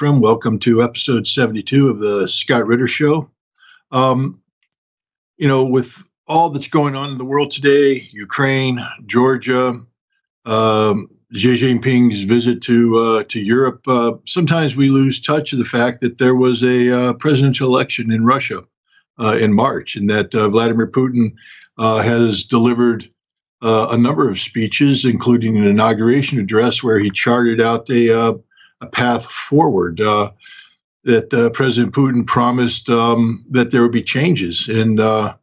from. Welcome to episode 72 of the Scott Ritter Show. Um, with all that's going on in the world today, Ukraine, Georgia, Xi Jinping's visit to Europe, sometimes we lose touch of the fact that there was a presidential election in Russia in March, and that Vladimir Putin has delivered a number of speeches, including an inauguration address where he charted out a path forward. That President Putin promised that there would be changes in the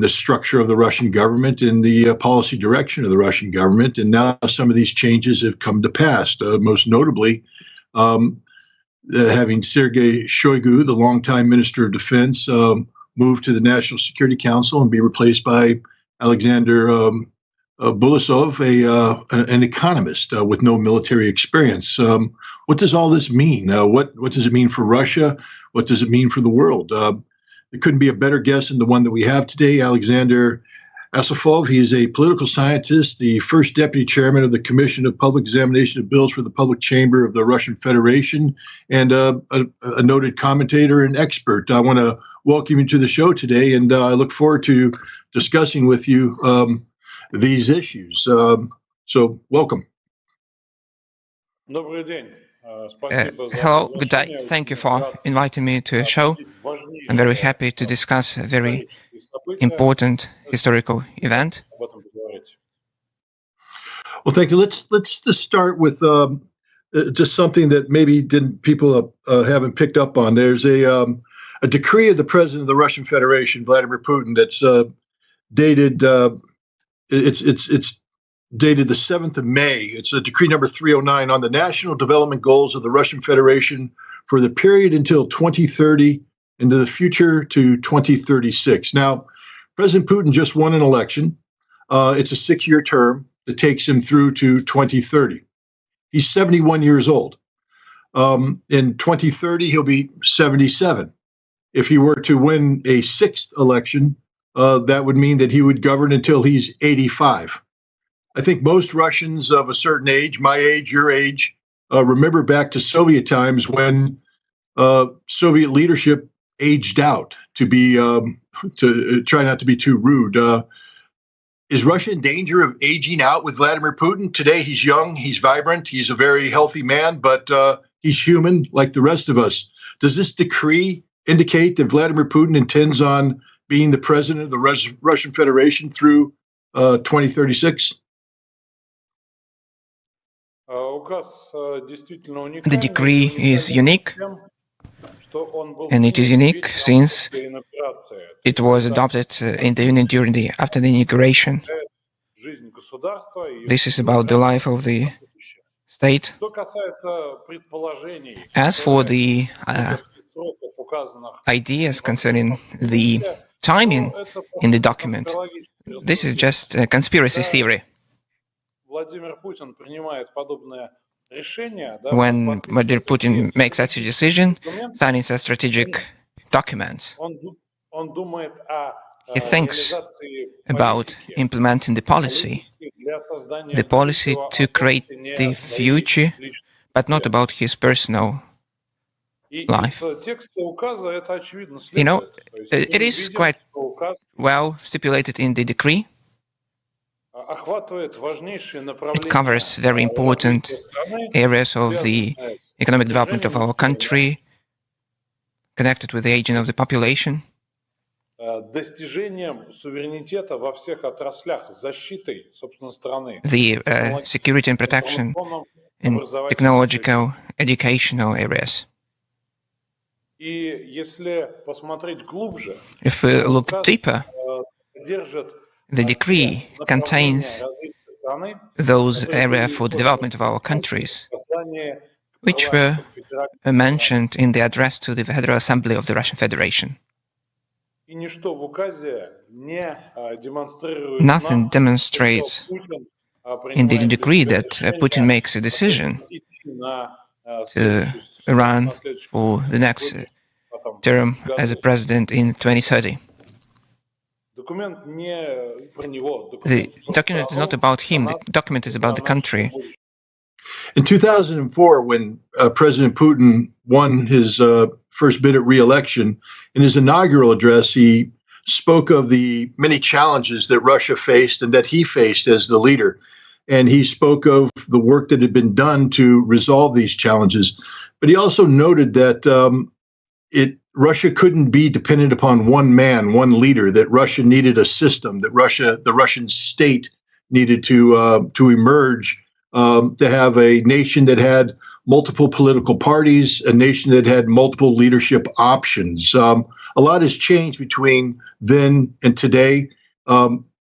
structure of the Russian government, in the policy direction of the Russian government, and now some of these changes have come to pass. Most notably, having Sergei Shoigu, the longtime Minister of Defense, move to the National Security Council and be replaced by Alexander Bulasov, an economist with no military experience. What does all this mean? What does it mean for Russia? What does it mean for the world? There couldn't be a better guest than the one that we have today, Alexander Asafov. He is a political scientist, the first deputy chairman of the Commission of Public Examination of Bills for the Public Chamber of the Russian Federation, and a noted commentator and expert. I want to welcome you to the show today, and I look forward to discussing with you these issues. So welcome. Hello, good day. Thank you for inviting me to a show. I'm very happy to discuss a very important historical event. Well, thank you. Let's just start with just something that maybe people haven't picked up on. There's a decree of the president of the Russian Federation, Vladimir Putin, that's dated. It's dated the 7th of May. It's a decree number 309 on the national development goals of the Russian Federation for the period until 2030 into the future to 2036. Now, President Putin just won an election. It's a 6-year term that takes him through to 2030. He's 71 years old. In 2030, he'll be 77. If he were to win a 6th election, that would mean that he would govern until he's 85. I think most Russians of a certain age, my age, your age, remember back to Soviet times when Soviet leadership aged out, to try not to be too rude. Is Russia in danger of aging out with Vladimir Putin? Today, he's young, he's vibrant, he's a very healthy man, but he's human like the rest of us. Does this decree indicate that Vladimir Putin intends on being the president of the Russian Federation through 2036? The decree is unique, and it is unique since it was adopted in the Union after the inauguration. This is about the life of the state. As for the ideas concerning the timing in the document, this is just a conspiracy theory. When Vladimir Putin makes such a decision, signing such strategic documents, he thinks about implementing the policy to create the future, but not about his personal life. It is quite well stipulated in the decree. It covers very important areas of the economic development of our country, connected with the aging of the population, the security and protection in technological, educational areas. If we look deeper, the decree contains those areas for the development of our countries, which were mentioned in the address to the Federal Assembly of the Russian Federation. Nothing demonstrates in the decree that Putin makes a decision to run for the next term as a president in 2030. The document is not about him, the document is about the country. In 2004, when President Putin won his first bid at re-election, in his inaugural address, he spoke of the many challenges that Russia faced and that he faced as the leader. And he spoke of the work that had been done to resolve these challenges. But he also noted that Russia couldn't be dependent upon one man, one leader, that Russia needed a system, that the Russian state needed to emerge, to have a nation that had multiple political parties, a nation that had multiple leadership options. A lot has changed between then and today.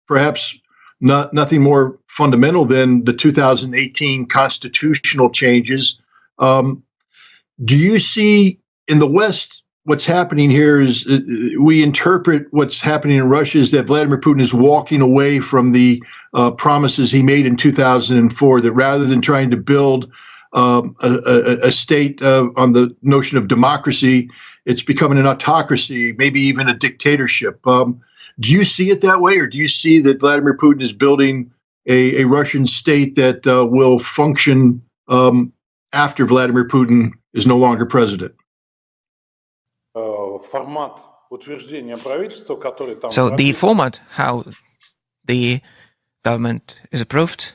Perhaps nothing more fundamental than the 2018 constitutional changes. Do you see in the West, what's happening here is we interpret what's happening in Russia is that Vladimir Putin is walking away from the promises he made in 2004, that rather than trying to build a state on the notion of democracy, it's becoming an autocracy, maybe even a dictatorship. Do you see it that way, or do you see that Vladimir Putin is building a Russian state that will function after Vladimir Putin is no longer president? So the format how the government is approved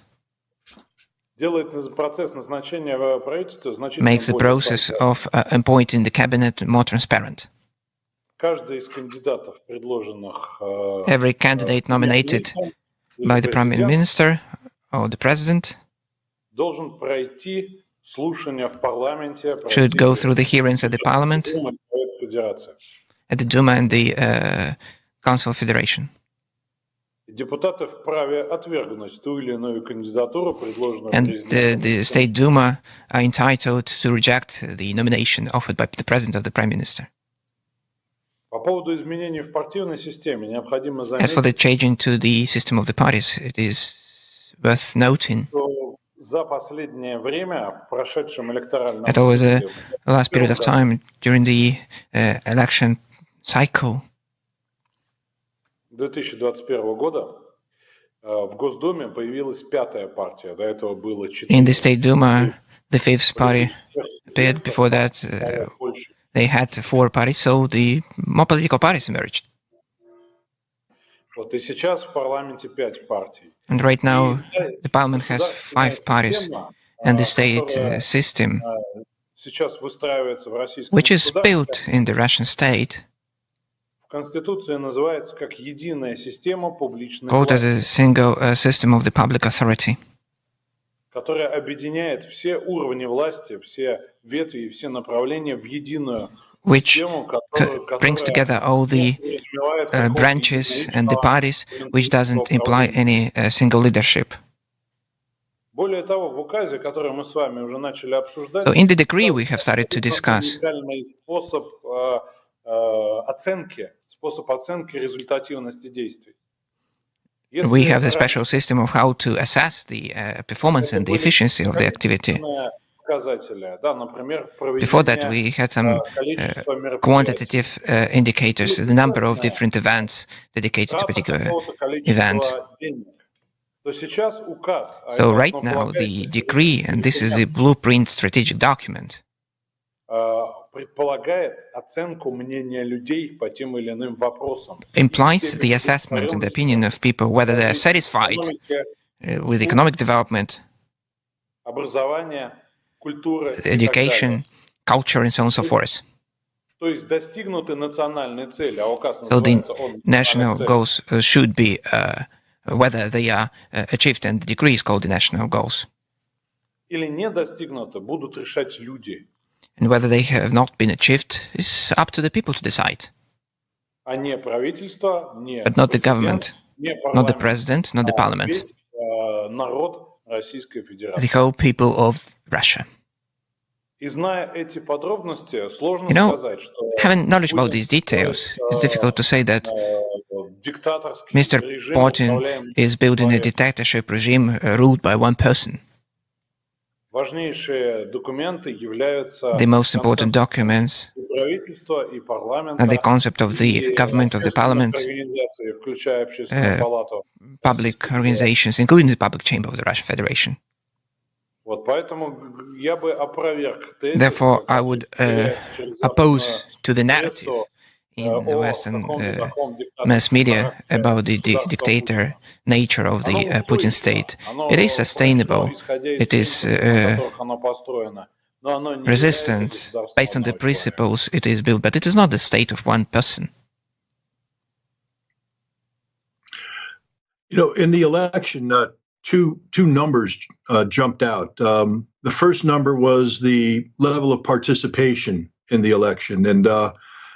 makes the process of appointing the cabinet more transparent. Every candidate nominated by the Prime Minister or the President should go through the hearings at the Parliament, at the Duma and the Council of Federation. And the State Duma are entitled to reject the nomination offered by the President or the Prime Minister. As for the changing to the system of the parties, it is worth noting that over the last period of time during the election cycle, in the State Duma, the fifth party appeared. Before that, they had four parties, so the more political parties emerged. And right now, the parliament has five parties, and the state system, which is built in the Russian state, called as a single system of the public authority, which brings together all the branches and the parties, which doesn't imply any single leadership. So in the decree we have started to discuss, we have the special system of how to assess the performance and the efficiency of the activity. Before that, we had some quantitative indicators, the number of different events dedicated to a particular event. So right now, the decree, and this is the blueprint strategic document, implies the assessment and the opinion of people whether they are satisfied with economic development, education, culture, and so on and so forth. So the national goals should be whether they are achieved, and the decree is called the national goals. And whether they have not been achieved is up to the people to decide. But not the government, not the president, not the parliament. The whole people of Russia. Having knowledge about these details, it's difficult to say that Mr. Putin is building a dictatorship regime ruled by one person. The most important documents are the concept of the government, of the parliament, public organizations, including the public chamber of the Russian Federation. Therefore, I would oppose to the narrative in the Western mass media about the dictator nature of the Putin state. It is sustainable. It is resistant based on the principles it is built, but it is not the state of one person. In the election, two numbers jumped out. The first number was the level of participation in the election, and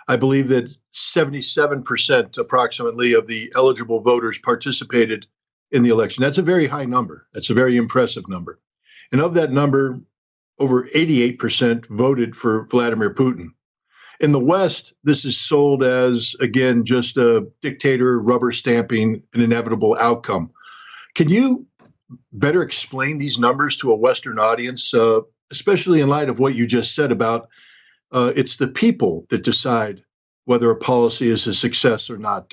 I believe that 77% approximately of the eligible voters participated in the election. That's a very high number. That's a very impressive number. And of that number, over 88% voted for Vladimir Putin. In the West, this is sold as, again, just a dictator rubber stamping an inevitable outcome. Can you better explain these numbers to a Western audience, especially in light of what you just said about it's the people that decide whether a policy is a success or not?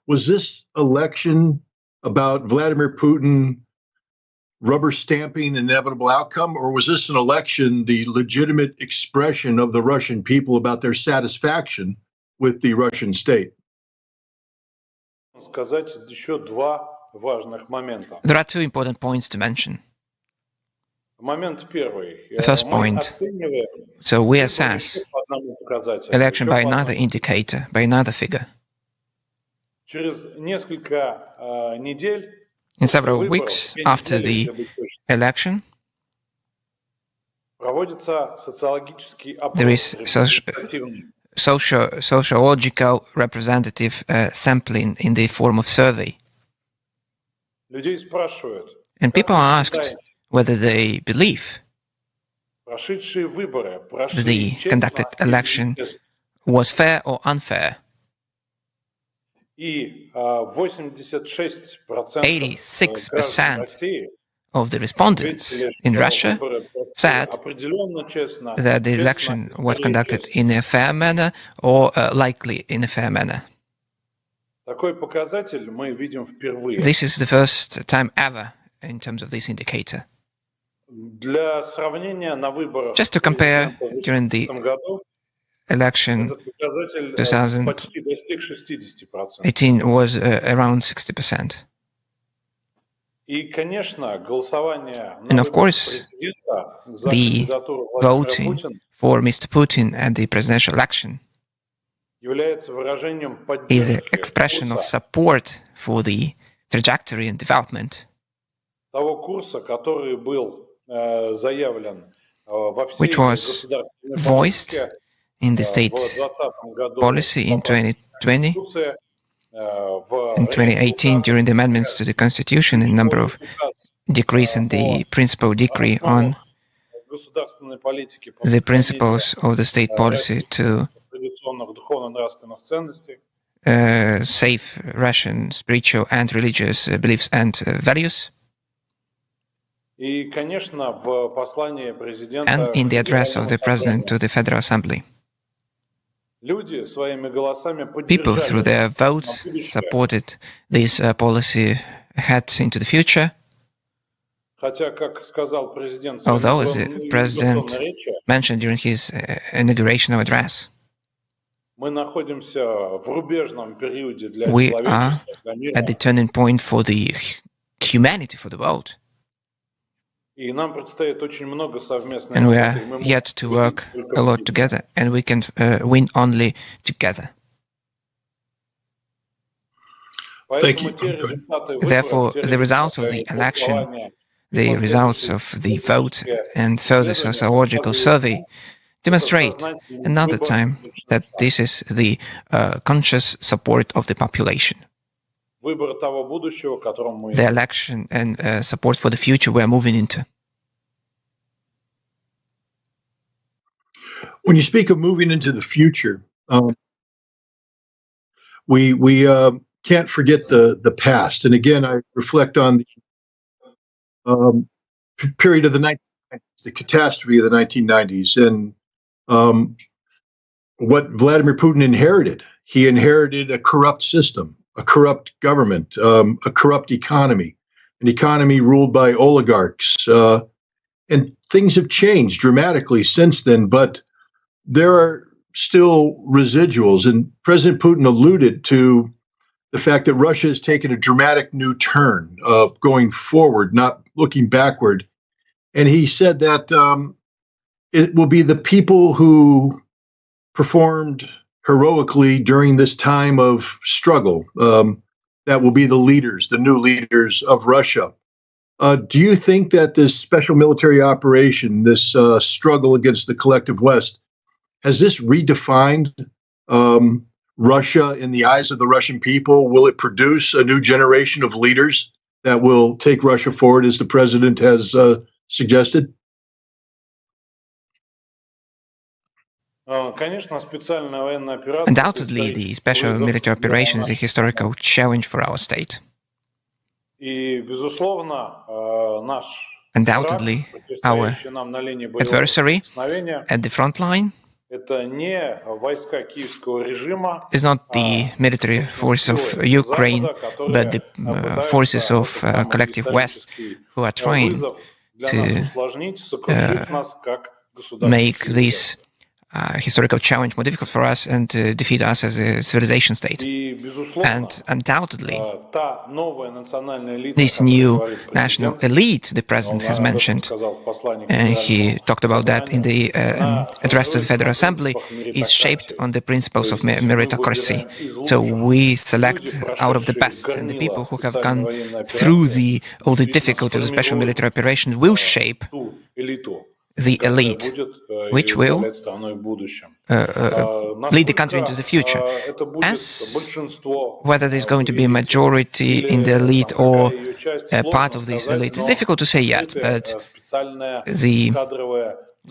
Was this election about Vladimir Putin rubber stamping an inevitable outcome, or was this an election the legitimate expression of the Russian people about their satisfaction with the Russian state? There are two important points to mention. The first point, so we assess election by another indicator, by another figure. In several weeks after the election, there is sociological representative sampling in the form of survey. And people are asked whether they believe that the conducted election was fair or unfair. 86% of the respondents in Russia said that the election was conducted in a fair manner or likely in a fair manner. This is the first time ever in terms of this indicator. Just to compare, during the election 2018 was around 60%. And of course, the voting for Mr. Putin at the presidential election is an expression of support for the trajectory and development which was voiced in the state policy in 2020, in 2018 during the amendments to the Constitution, a number of decrees and the principal decree on the principles of the state policy to save Russian spiritual and religious beliefs and values. And in the address of the President to the Federal Assembly, people through their votes supported this policy ahead into the future. Although, as the President mentioned during his inauguration address, we are at the turning point for the humanity, for the world. And we are yet to work a lot together, and we can win only together. Thank you. Therefore, the results of the election, the results of the vote, and further sociological survey demonstrate another time that this is the conscious support of the population. The election and support for the future we are moving into. When you speak of moving into the future, we can't forget the past. And again, I reflect on the period of the 1990s, the catastrophe of the 1990s, and what Vladimir Putin inherited. He inherited a corrupt system, a corrupt government, a corrupt economy, an economy ruled by oligarchs, and things have changed dramatically since then, but there are still residuals. And President Putin alluded to the fact that Russia has taken a dramatic new turn of going forward, not looking backward. And he said that it will be the people who performed heroically during this time of struggle that will be the leaders, the new leaders of Russia. Do you think that this special military operation, this struggle against the collective West, has this redefined Russia in the eyes of the Russian people? Will it produce a new generation of leaders that will take Russia forward, as the president has suggested? Undoubtedly, the special military operation is a historical challenge for our state. Undoubtedly, our adversary at the front line is not the military force of Ukraine, but the forces of collective West who are trying to make this historical challenge more difficult for us and to defeat us as a civilization state. And undoubtedly, this new national elite the president has mentioned, and he talked about that in the address to the Federal Assembly, is shaped on the principles of meritocracy. So we select out of the best, and the people who have gone through all the difficulties of the special military operation will shape the elite, which will lead the country into the future. As whether there's going to be a majority in the elite or a part of this elite, it's difficult to say yet, but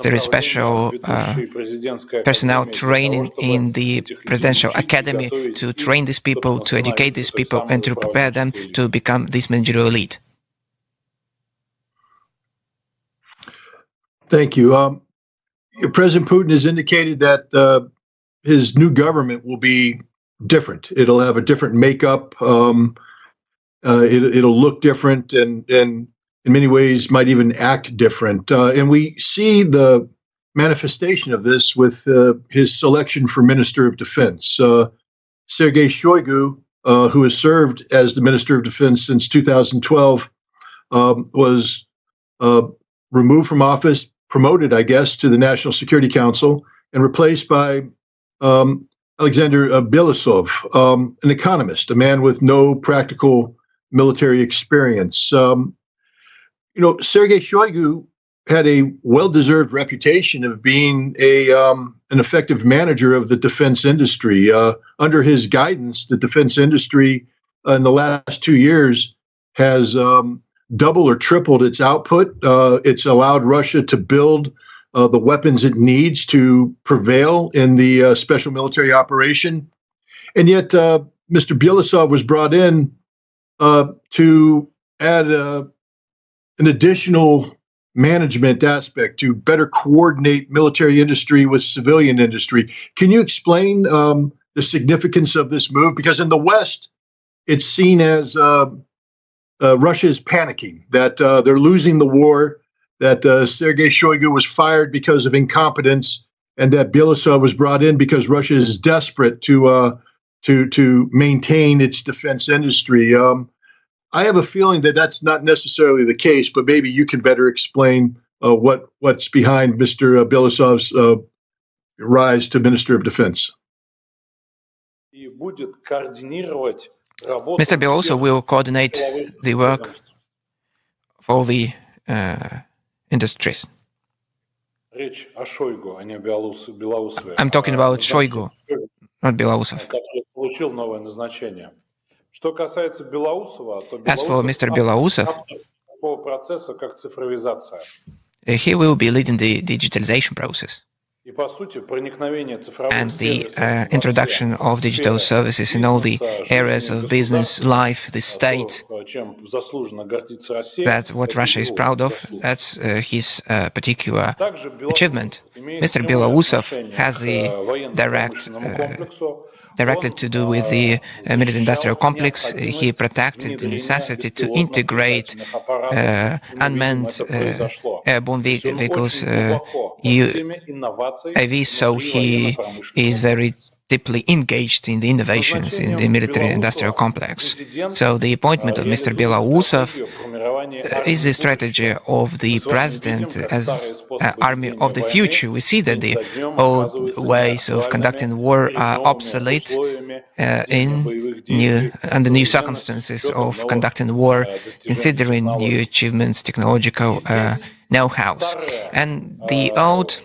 there is special personnel training in the Presidential Academy to train these people, to educate these people, and to prepare them to become this managerial elite. Thank you. President Putin has indicated that his new government will be different. It'll have a different makeup. It'll look different, and in many ways might even act different. And we see the manifestation of this with his selection for Minister of Defense. Sergei Shoigu, who has served as the Minister of Defense since 2012, was removed from office, promoted, I guess, to the National Security Council, and replaced by Alexander Belousov, an economist, a man with no practical military experience. Sergei Shoigu had a well-deserved reputation of being an effective manager of the defense industry. Under his guidance, the defense industry in the last 2 years has doubled or tripled its output. It's allowed Russia to build the weapons it needs to prevail in the special military operation. And yet, Mr. Belousov was brought in to add an additional management aspect to better coordinate military industry with civilian industry. Can you explain the significance of this move? Because in the West, it's seen as Russia is panicking, that they're losing the war, that Sergei Shoigu was fired because of incompetence, and that Belousov was brought in because Russia is desperate to maintain its defense industry. I have a feeling that that's not necessarily the case, but maybe you can better explain what's behind Mr. Belousov's rise to Minister of Defense. Mr. Belousov will coordinate the work of all the industries. I'm talking about Shoigu, not Belousov. As for Mr. Belousov, he will be leading the digitalization process and the introduction of digital services in all the areas of business, life, the state, That's what Russia is proud of. That's his particular achievement. Mr. Belousov has the directly to do with the military-industrial complex. He protected the necessity to integrate unmanned airborne vehicles, UAVs, so he is very deeply engaged in the innovations in the military-industrial complex. So the appointment of Mr. Belousov is the strategy of the president as army of the future. We see that the old ways of conducting war are obsolete under new circumstances of conducting war, considering new achievements, technological know-hows. And the old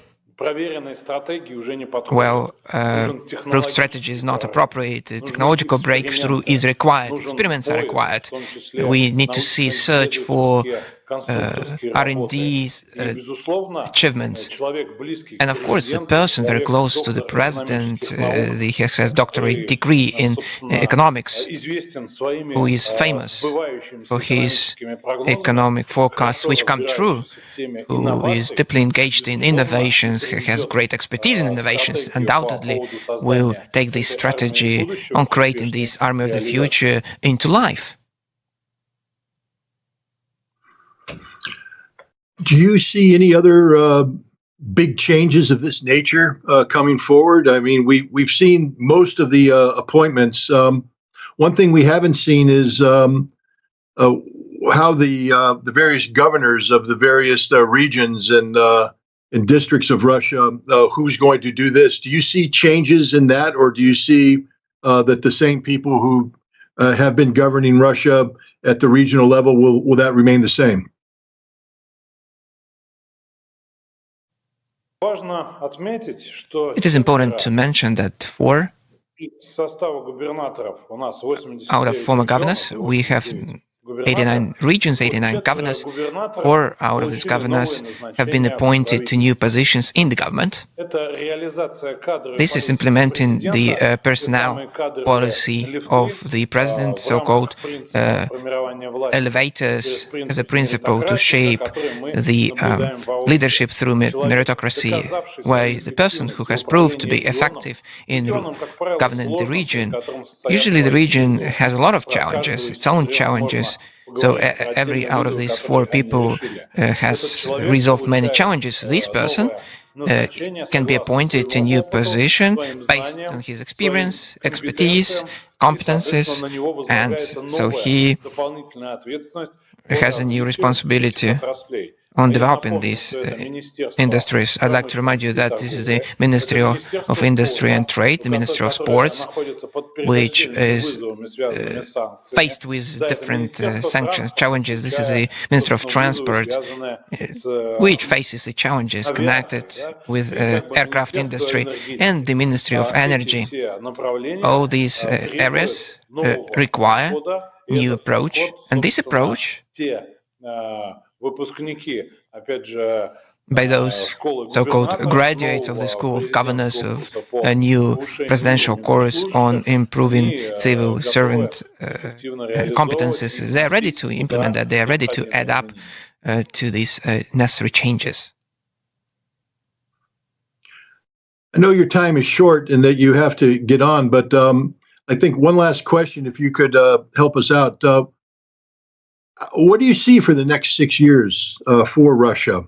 proved strategy is not appropriate. Technological breakthrough is required. Experiments are required. We need to search for R&D's achievements. And of course, the person very close to the president, he has a doctorate degree in economics, who is famous for his economic forecasts which come true, who is deeply engaged in innovations, who has great expertise in innovations, undoubtedly will take this strategy on creating this army of the future into life. Do you see any other big changes of this nature coming forward? I mean, we've seen most of the appointments. One thing we haven't seen is how the various governors of the various regions and districts of Russia, who's going to do this. Do you see changes in that, or do you see that the same people who have been governing Russia at the regional level, will that remain the same? It is important to mention that 4 out of former governors, we have 89 regions, 89 governors. 4 out of these governors have been appointed to new positions in the government. This is implementing the personnel policy of the president, so-called elevators as a principle to shape the leadership through meritocracy, where the person who has proved to be effective in governing the region, usually the region has a lot of challenges, its own challenges. So every out of these 4 people has resolved many challenges. This person can be appointed to a new position based on his experience, expertise, competences, and so he has a new responsibility on developing these industries. I'd like to remind you that this is the Ministry of Industry and Trade, the Ministry of Sports, which is faced with different sanctions, challenges. This is the Ministry of Transport, which faces the challenges connected with aircraft industry, and the Ministry of Energy. All these areas require new approach, and this approach by those so-called graduates of the School of Governors of a new presidential course on improving civil servant competences. They are ready to implement that. They are ready to add up to these necessary changes. I know your time is short and that you have to get on, but I think one last question, if you could help us out. What do you see for the next 6 years for Russia?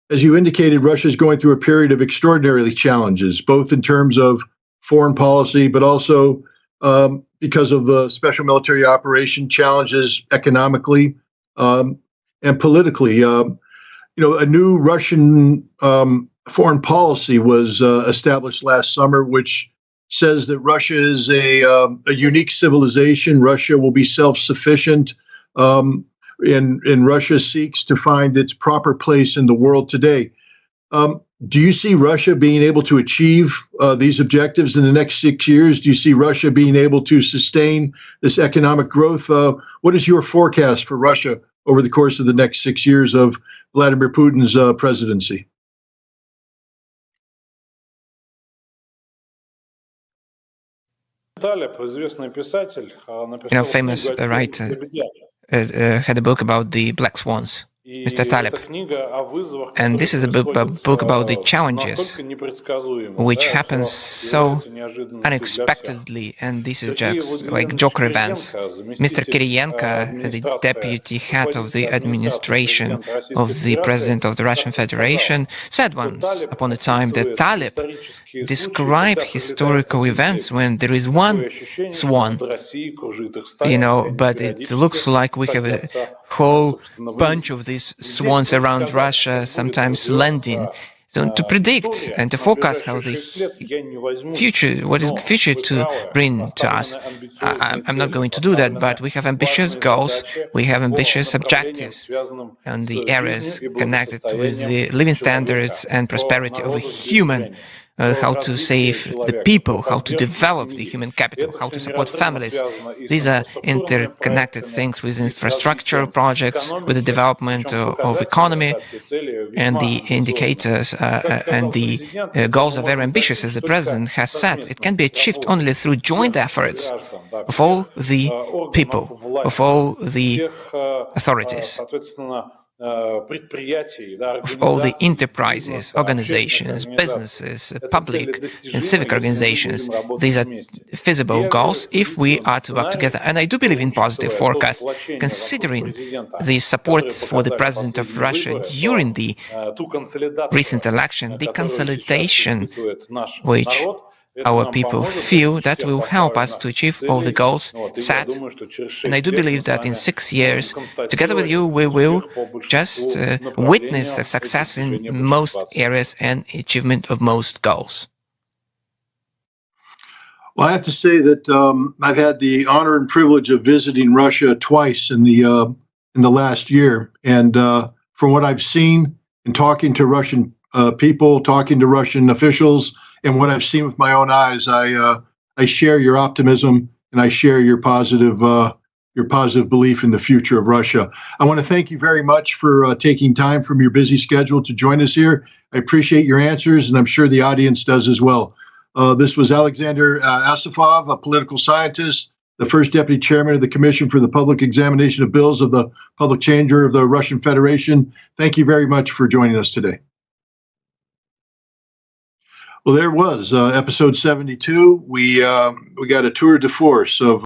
As you indicated, Russia is going through a period of extraordinary challenges, both in terms of foreign policy, but also because of the special military operation challenges economically and politically. A new Russian foreign policy was established last summer, which says that Russia is a unique civilization. Russia will be self-sufficient. And Russia seeks to find its proper place in the world today. Do you see Russia being able to achieve these objectives in the next 6 years? Do you see Russia being able to sustain this economic growth? What is your forecast for Russia over the course of the next 6 years of Vladimir Putin's presidency? Famous writer had a book about the black swans, Mr. Taleb. And this is a book about the challenges which happen so unexpectedly, and this is just like Joker events. Mr. Kiriyenko, the deputy head of the administration of the president of the Russian Federation, said once upon a time that Taleb described historical events when there is one swan, but it looks like we have a whole bunch of these swans around Russia, sometimes landing. So to predict and to forecast how the future, what is the future to bring to us, I'm not going to do that, but we have ambitious goals, we have ambitious objectives on the areas connected with the living standards and prosperity of a human, how to save the people, how to develop the human capital, how to support families. These are interconnected things with infrastructure projects, with the development of economy, and the indicators and the goals are very ambitious, as the president has said. It can be achieved only through joint efforts of all the people, of all the authorities, of all the enterprises, organizations, businesses, public and civic organizations. These are feasible goals if we are to work together. And I do believe in positive forecasts, considering the support for the president of Russia during the recent election, the consolidation which our people feel that will help us to achieve all the goals set. And I do believe that in 6 years, together with you, we will just witness a success in most areas and achievement of most goals. Well, I have to say that I've had the honor and privilege of visiting Russia twice in the last year, and from what I've seen and talking to Russian people, talking to Russian officials, and what I've seen with my own eyes, I share your optimism and I share your positive belief in the future of Russia. I want to thank you very much for taking time from your busy schedule to join us here. I appreciate your answers, and I'm sure the audience does as well. This was Alexander Asafov, a political scientist, the first deputy chairman of the Commission for the Public Examination of Bills of the Public Chamber of the Russian Federation. Thank you very much for joining us today. Well, there was episode 72. We got a tour de force of